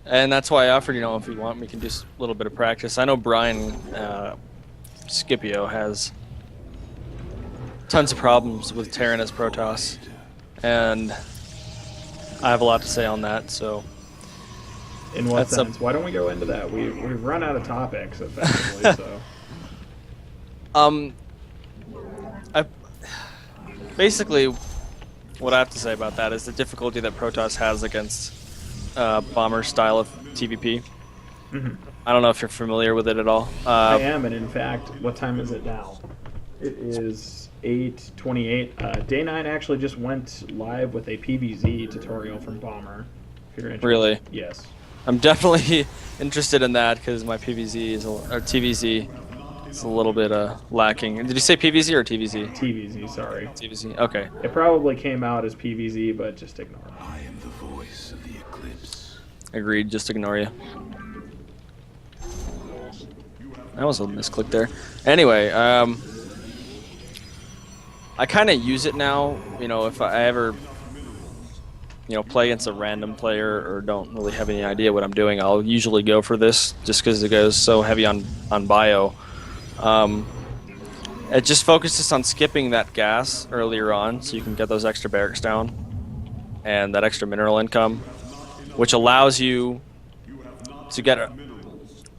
And that's why I offered, if you want, we can do a little bit of practice. I know Brian Scipio has tons of problems with Terran as Protoss, and I have a lot to say on that, so... In what sense? Why don't we go into that? We've run out of topics, effectively, so... Basically, what I have to say about that is the difficulty that Protoss has against Bomber style of TVP. Mm-hmm. I don't know if you're familiar with it at all. I am, and in fact, what time is it now? It is 8:28. Day 9 actually just went live with a PVZ tutorial from Bomber. If you're interested. Really? Yes. I'm definitely interested in that because my PVZ or TVZ is a little bit lacking. Did you say PVZ or TVZ? TVZ, sorry. TVZ. Okay. It probably came out as PVZ, but just ignore it. I am the voice of the eclipse. Agreed. Just ignore you. That was a misclick there. Anyway, I kind of use it now. If I ever, play against a random player or don't really have any idea what I'm doing, I'll usually go for this just because it goes so heavy on bio. It just focuses on skipping that gas earlier on so you can get those extra barracks down and that extra mineral income, which allows you to get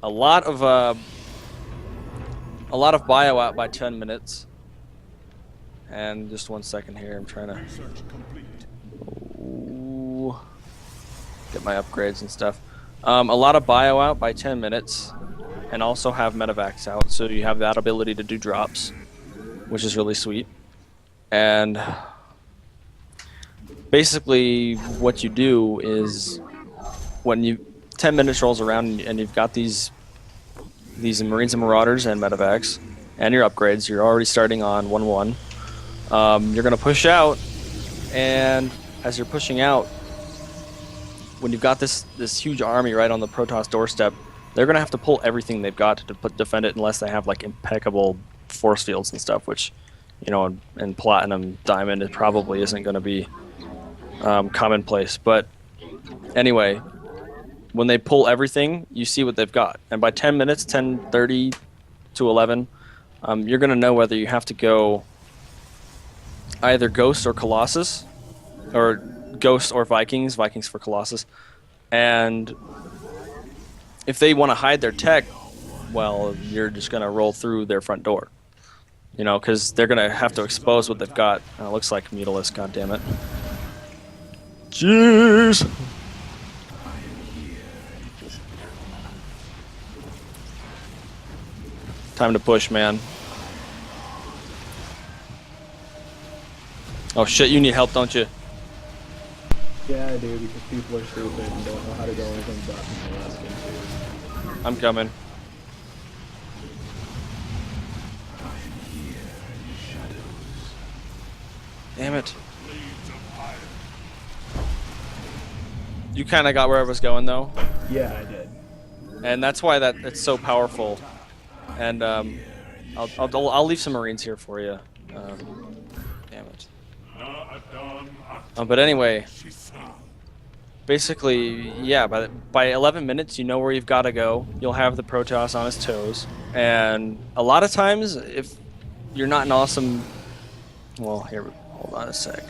a lot of bio out by 10 minutes. And just 1 second here, I'm trying to get my upgrades and stuff. A lot of bio out by 10 minutes, and also have medevacs out, so you have that ability to do drops, which is really sweet. And basically what you do is when 10 minutes rolls around and you've got these Marines and Marauders and medevacs and your upgrades, you're already starting on 1-1. You're going to push out, and as you're pushing out, when you've got this huge army right on the Protoss doorstep, they're going to have to pull everything they've got to defend it unless they have like impeccable force fields and stuff, which, in Platinum Diamond, it probably isn't going to be commonplace. But anyway, when they pull everything, you see what they've got. And by 10 minutes, 10:30 to 11, you're going to know whether you have to go either Ghost or Colossus, or Ghost or Vikings for Colossus. And if they want to hide their tech, well, you're just going to roll through their front door. Because they're going to have to expose what they've got. It looks like Mutalisk, goddammit. Jeez! Time to push, man. Oh shit, you need help, don't you? Yeah, I do, because people are stupid and don't know how to go anything but Mutalisk into. I'm coming. Damn it. You kind of got where I was going, though. Yeah, I did. And that's why it's so powerful. And I'll leave some Marines here for you. Damn it. But anyway, basically, yeah. By 11 minutes, you know where you've got to go. You'll have the Protoss on his toes, and a lot of times, if you're not an awesome, well, here, hold on a sec.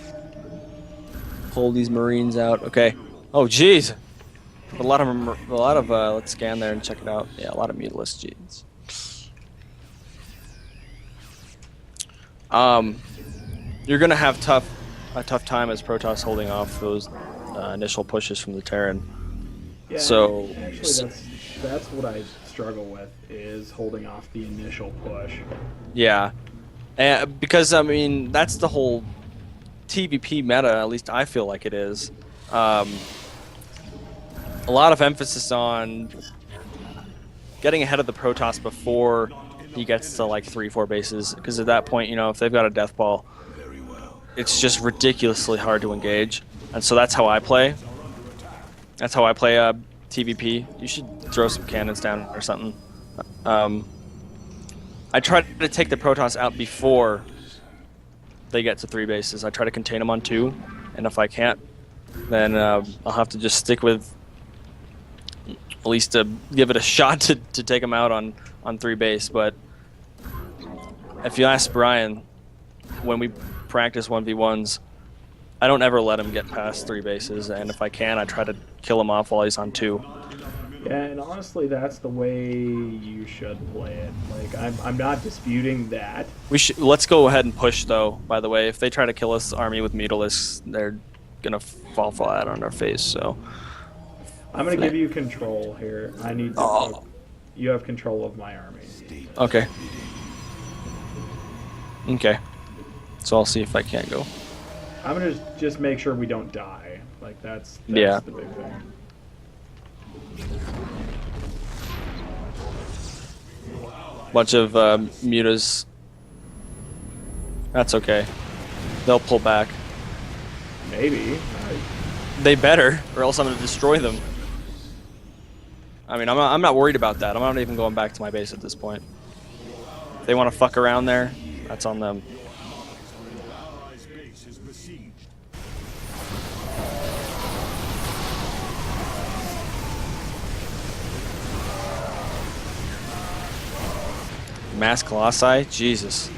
Pull these Marines out. Okay. Oh, jeez. A lot of let's scan there and check it out. Yeah, a lot of Mutalisk genes. You're gonna have a tough time as Protoss holding off those initial pushes from the Terran. Yeah, so actually, that's what I struggle with, is holding off the initial push. Yeah, because I mean that's the whole TVP meta. At least I feel like it is. A lot of emphasis on getting ahead of the Protoss before he gets to like 3-4 bases, because at that point, if they've got a death ball, it's just ridiculously hard to engage. And so that's how I play. That's how I play TVP. You should throw some cannons down or something. I try to take the Protoss out before they get to 3 bases. I try to contain them on 2, and if I can't, then I'll have to just stick with at least to give it a shot to take them out on 3 base. But if you ask Brian, when we practice 1v1s, I don't ever let him get past 3 bases, and if I can, I try to kill him off while he's on 2. Yeah, and honestly, that's the way you should play it. Like, I'm not disputing that. Let's go ahead and push, though. By the way, if they try to kill us army with Mutalisks, they're gonna fall flat on their face. So I'm gonna give you control here. I need to. You have control of my army. Okay. Okay. So I'll see if I can't go. I'm gonna just make sure we don't die. Like that's yeah. The big thing. Bunch of mutas. That's okay. They'll pull back. Maybe. They better, or else I'm gonna destroy them. I mean, I'm not worried about that. I'm not even going back to my base at this point. If they want to fuck around there, that's on them. Mass Colossi? Jesus.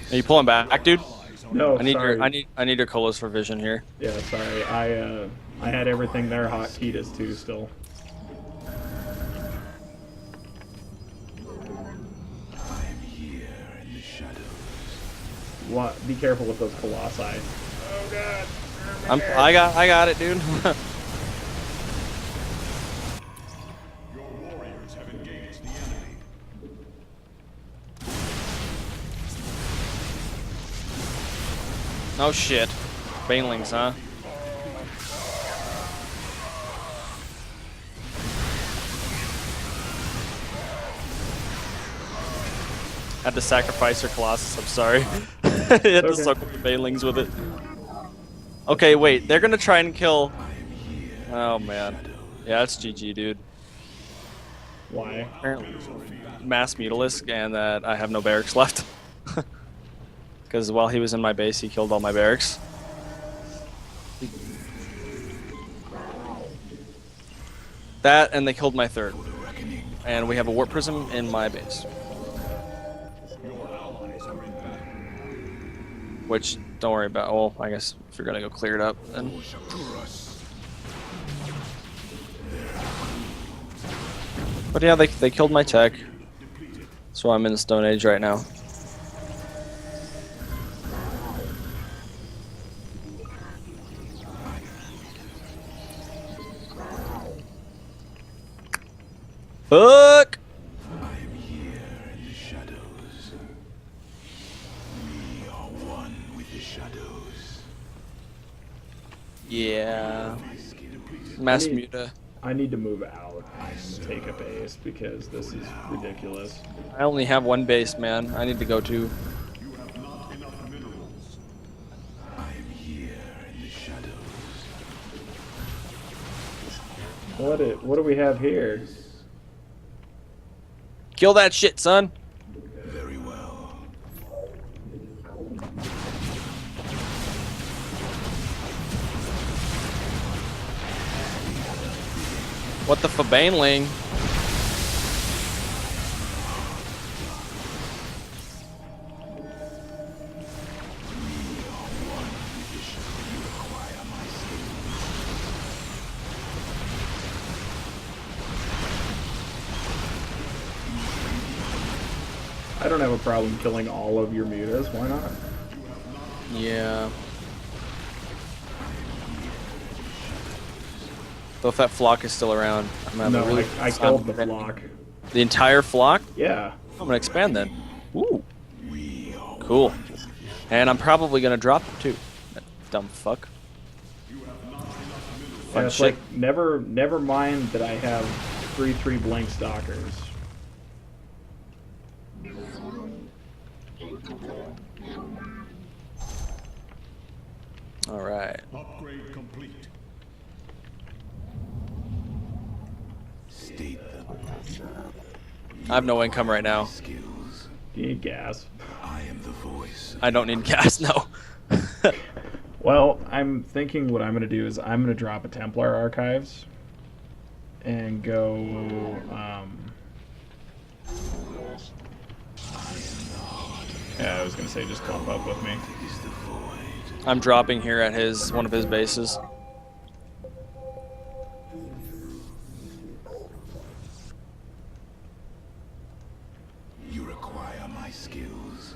Are you pulling back, dude? No, I need sorry. your I need your colas for vision here. Yeah, sorry. I had everything there hotkeeyed as 2 still. What? Be careful with those colossi. Oh god. I got it, dude. Your warriors have engaged the enemy. Oh shit. Banelings, huh? Had to sacrifice her Colossus, I'm sorry. Had to Okay. suck with the Banelings with it. Okay, wait, they're gonna try and kill... Oh man. Yeah, that's GG, dude. Why? Apparently mass Mutalisk and that I have no barracks left. Because while he was in my base, he killed all my barracks. That, and they killed my 3rd. And we have a Warp Prism in my base. Which, don't worry about. Well, I guess if you're gonna go clear it up, then. But yeah, they killed my tech. So I'm in the Stone Age right now. Fuck! I am here in the shadows. We are one with the shadows. Yeah. Mass Muta. I need to move out and take a base because this is ridiculous. I only have 1 base, man. I need to go to. You have not enough minerals. I am here in the shadows. What do we have here? Kill that shit, son. Very well. What the Fabaneling? I don't have a problem killing all of your mutas. Why not? Yeah. Though if that flock is still around, I'm gonna have a No, really I killed the flock. The entire flock? Yeah. I'm gonna expand then. Ooh. Cool. And I'm probably gonna drop it too. That dumb fuck. Yeah, Fun it's shit. like never mind that I have 3/3 blank stalkers. All right. Upgrade complete. State them. I have no income right now. Skills. Do you need gas? I am the voice. I don't need gas, no. Well, I'm thinking what I'm going to do is I'm going to drop a Templar Archives and go. Yeah, I was going to say just clump up with me. Is the void. I'm dropping here at one of his bases. You require my skills.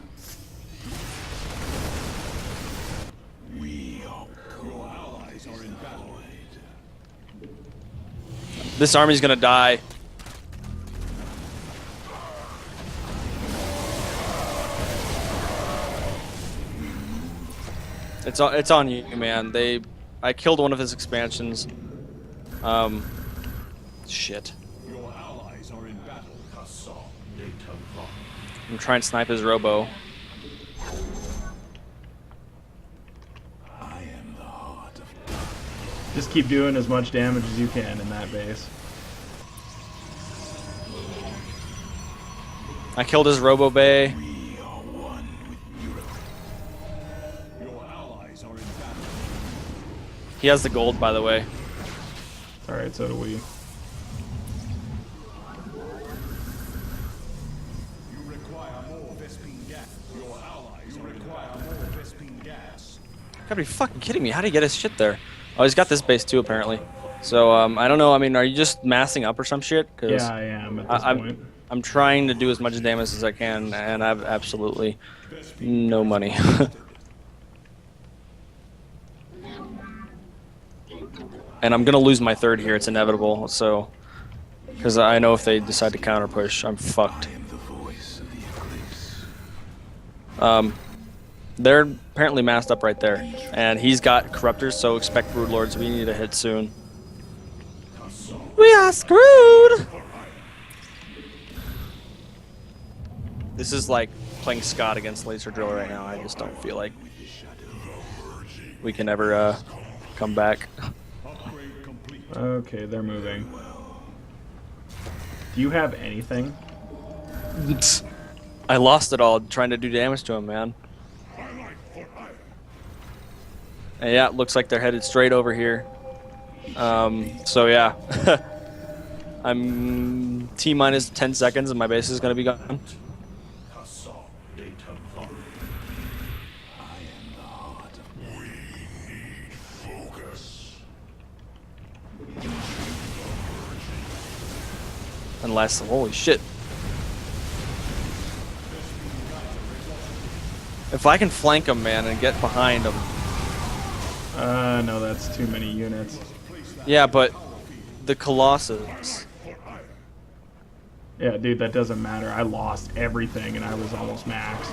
We are your allies are in battle. This army's gonna die. It's on you, man. I killed one of his expansions. Shit. Your allies are in battle. I'm trying to snipe his robo. I am the heart of Just keep doing as much damage as you can in that base. I killed his robo bay. we are one with Europe. Your allies are in battle. He has the gold, by the way. Alright, so do we. You require more Vespine gas. Your allies require more Vespine gas. You gotta be fucking kidding me. How did he get his shit there? Oh, he's got this base too, apparently. So, I don't know. I mean, are you just massing up or some shit? 'Cause Yeah, I am at this point. I'm trying to do as much damage as I can, and I have absolutely no money. And I'm gonna lose my third here. It's inevitable. So, because I know if they decide to counter push, I'm fucked. I am the voice of the eclipse. They're apparently masked up right there, and he's got corruptors. So expect brood lords. We need a hit soon. We are screwed. This is like playing Scott against Laser Driller right now. I just don't feel like we can ever come back. Okay, they're moving. Do you have anything? I lost it all trying to do damage to him, man. And yeah, it looks like they're headed straight over here. So yeah. I'm T-minus 10 seconds and my base is going to be gone. Unless, holy shit. If I can flank him, man, and get behind him. No, that's too many units. Yeah, but the Colossus. Yeah, dude, that doesn't matter. I lost everything and I was almost maxed.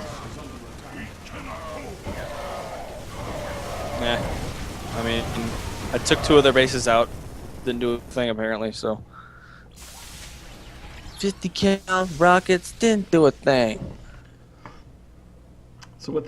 Yeah. I mean, I took 2 of their bases out. Didn't do a thing, apparently, so. 50 cal rockets didn't do a thing. So with that